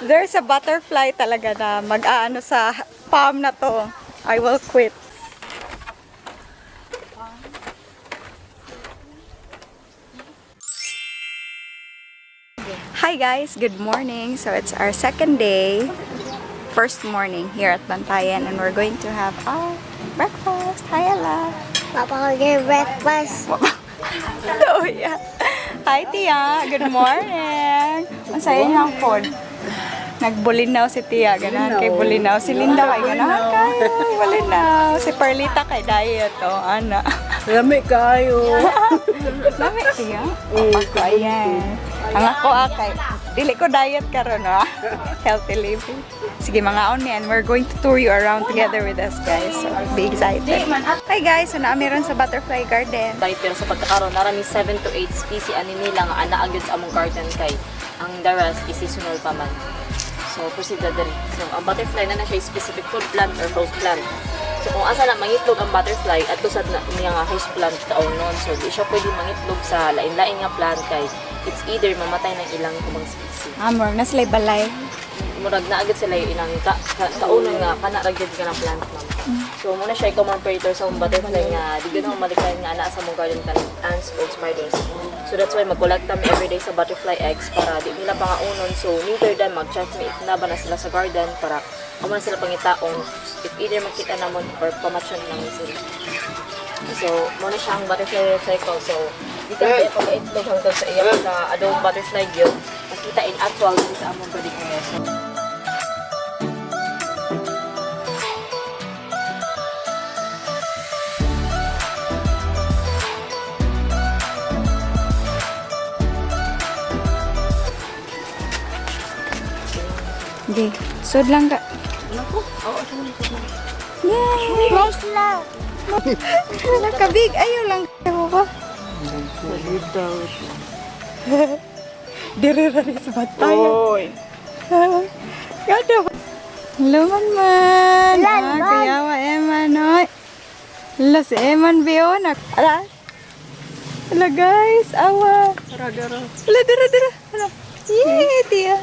there's a butterfly talaga na mag-aano sa palm na to, I will quit. Hi guys, good morning. So it's our second day, first morning here at Bantayan, and we're going to have our breakfast. Hi Ella. Papa, will get breakfast. Oh yeah. Hi Tia, good morning. Masaya niya ang food. Nagbulinaw si Tia, ganahan kay bulinaw. Si Linda kay ganahan kay bulinaw. Si Perlita kay diet, oh, ana. Lami kayo. Lami Tia? Ako, ayan. Ang ako kay dili ko diet karon, ha? Healthy living. Sige, mga on and we're going to tour you around together with us, guys. So, be excited. Hi guys, so naamiron sa Butterfly Garden. Pero sa pagkakaroon, narami 7 to 8 species ani nila nga ana agad sa among garden kay ang the rest is seasonal pa man. So proceed na diri. So ang butterfly na siya specific food plant or host plant. So kung asa na mangitlog ang butterfly at tusad na niya nga host plant taon nun. So di siya pwede mangitlog sa lain-lain nga plant kay it's either mamatay ng ilang kumang species. Amor, na sila balay. Murag na agad sila yung inang kaunon nga kana ragyod ka ng plant ma'am. So muna siya common predator sa butterfly nga di ganaw malikayan nga ana sa mong garden kan ants or spiders. So that's why mag-collect kami everyday sa butterfly eggs para di nila pangaunon. So neither them mag-check me if naba na sila sa garden para kung na sila pangitaon if either makita namon or pamatyon namin sila. So muna siya ang butterfly cycle. So dito sa pag-itlog hanggang sa iya sa adult butterfly gyud nakita in actual sa among body area. So, Okay, sud lang ka. Yay! Nice lang. Nakabig, ayaw lang kayo ba? Diri rin sa Bantayan. Oy. Gado. Luman man. Lan, man. Kayawa Eman, oy. Hala, si Eman Bion. Ala. Hala guys, awa. Dara. Hala, dira. Hala. Yay, Tia.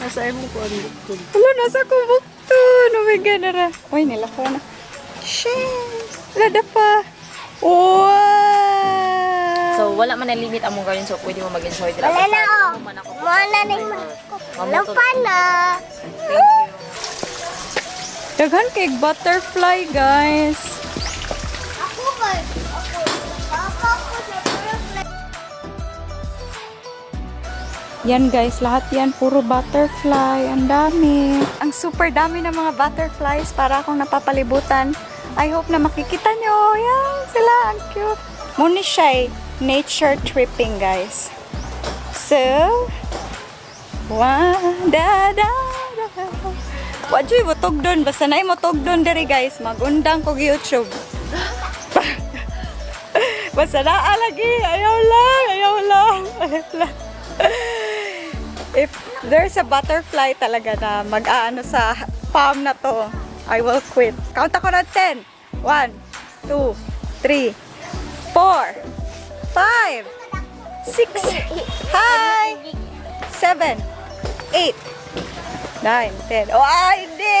Nasa mo ko ang bukod. Hala, nasa kubukto. Oh my God, dara. Uy, nilako na. Shit. Hala, dapa. Wow. so wala man na limit among garden so pwede mo mag-enjoy dira. Wala na oh. Man ako. Wala na yung lapan na. Daghan kay butterfly, guys. Ako ba? Papa ko sa butterfly. Yan guys, lahat yan puro butterfly. Ang dami. Ang super dami ng mga butterflies para akong napapalibutan. I hope na makikita nyo. Yan sila, ang cute. Muna siya nature tripping guys. So, wadyo'y motog doon. Basta na'y motog doon diri guys. Magundang kog YouTube. Basta naa lagi. Ayaw lang. If there's a butterfly talaga na mag-aano sa palm na to, I will quit. Count ako na 10. 1, 2, 3, 4, 5, 6. Hi! 7, 8, 9, 10. Oh, hindi!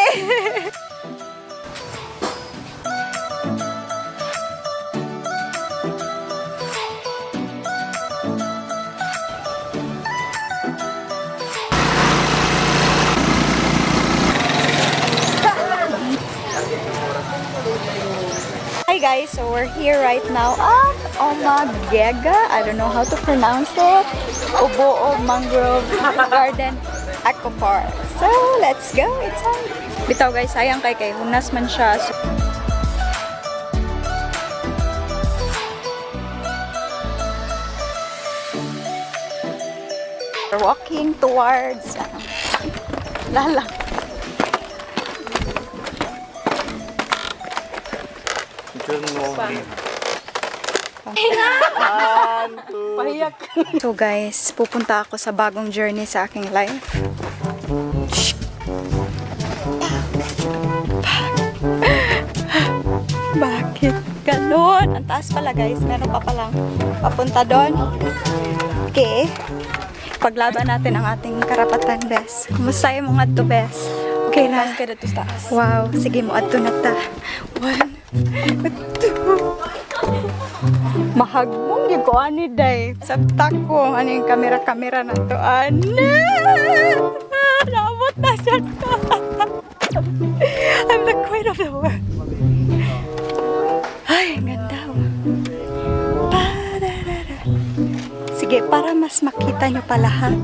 Hi guys, so we're here right now at Omagega. I don't know how to pronounce it. Obo Mangrove Garden Aqua Park. So let's go inside. Bitaw guys, sayang kay hunas man siya. So, we're walking towards Lala. Pahiyak. So guys, pupunta ako sa bagong journey sa aking life. Bakit ganon? Ang taas pala guys, meron pa palang papunta doon. Okay. Paglaban natin ang ating karapatan, Bes. Kumusta yung mga to, Bes? Okay na. Kada to taas. Wow, sige mo adto na ta. 1, 2. Mahagbong gyud ko ani day. Sabtak ko ani yung kamera na to. Ana! Naabot na siya ko. I'm the queen of the world. Ay, ang ganda. Pa-da-da-da. Sige, para mas makita nyo pa lahat.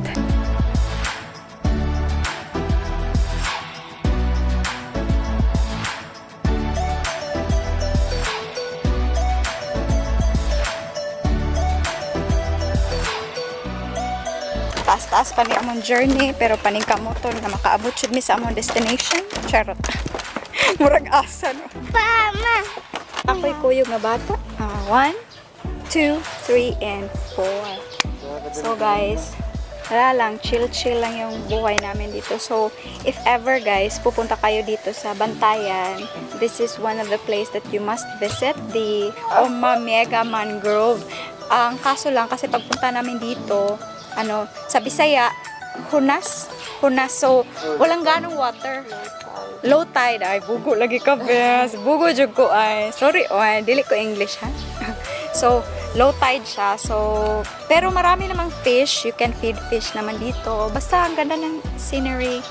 Taas-taas pa ni among journey, pero paning kamotor nga makaabot syud mi sa among destination. Charot. Murag asa no. Mama. Ako'y kuyog nga bata. 1, 2, 3, and 4. So guys, wala lang, chill lang yung buhay namin dito. So, if ever guys, pupunta kayo dito sa Bantayan, this is one of the place that you must visit, the Mega Mangrove. Ang kaso lang, kasi pagpunta namin dito, sa Bisaya, hunas. So, walang ganong water. Low tide. Ay, bugo lagi ka, bes. Bugo jud ko ay. Sorry, dili ko English, ha? So, low tide siya. So, pero marami namang fish. You can feed fish naman dito. Basta ang ganda ng scenery.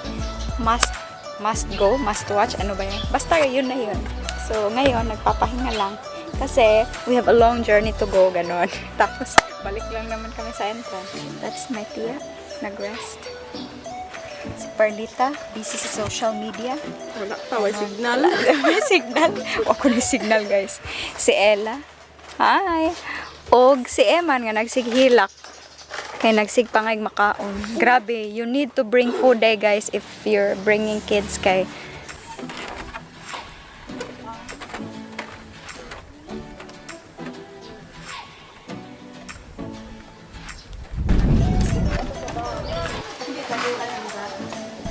Must go, must watch. Ano ba yan? Basta yun na yun. So, ngayon, nagpapahinga lang. Kasi, we have a long journey to go, ganon. Tapos, balik lang naman kami sa entrance. That's my tia. Nag-rest. Si Perlita, busy sa social media. Wala pa, may signal. May signal. Ako ni signal, guys. Si Ella. Hi. Og si Eman nga nagsighilak. Kay nagsigpangay makaon. Grabe, you need to bring food day, guys, if you're bringing kids kay.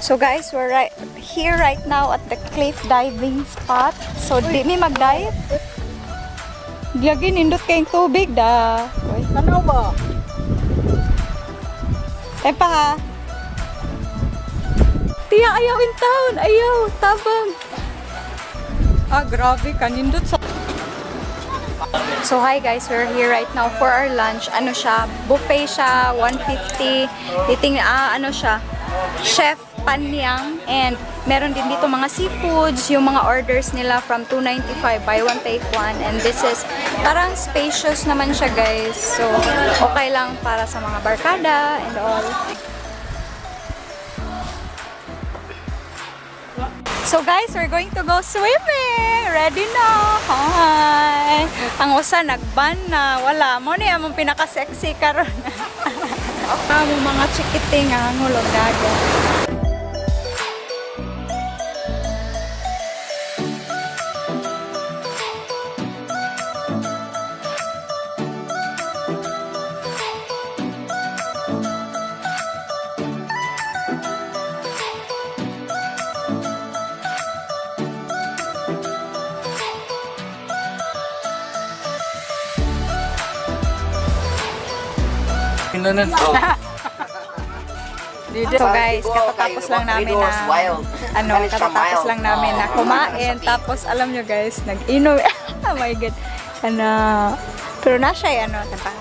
So guys, we're here right now at the cliff diving spot. So di mi mag-dive. Giyagi nindot kayong tubig da. Ano ba? Pa ha. Tiya, ayaw in town. Ayaw, tabang. Grabe ka, nindot sa... So hi guys, we're here right now for our lunch. Ano siya? Buffet siya, 150. Ano siya? Chef Panyang, and meron din dito mga seafoods, yung mga orders nila from 295, buy one take one, and this is parang spacious naman siya guys, so okay lang para sa mga barkada and all. So guys, we're going to go swimming. Ready na. Hi. Ang usa nagban na, wala mo ni among pinaka-sexy karon. Amo mga chikiting ang hulog dagat. So guys, katatapos lang namin na kumain, tapos alam nyo guys, nag-inom. Oh my god. Pero na siya, diba?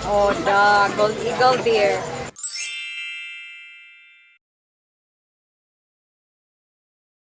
Oh, the gold eagle beer.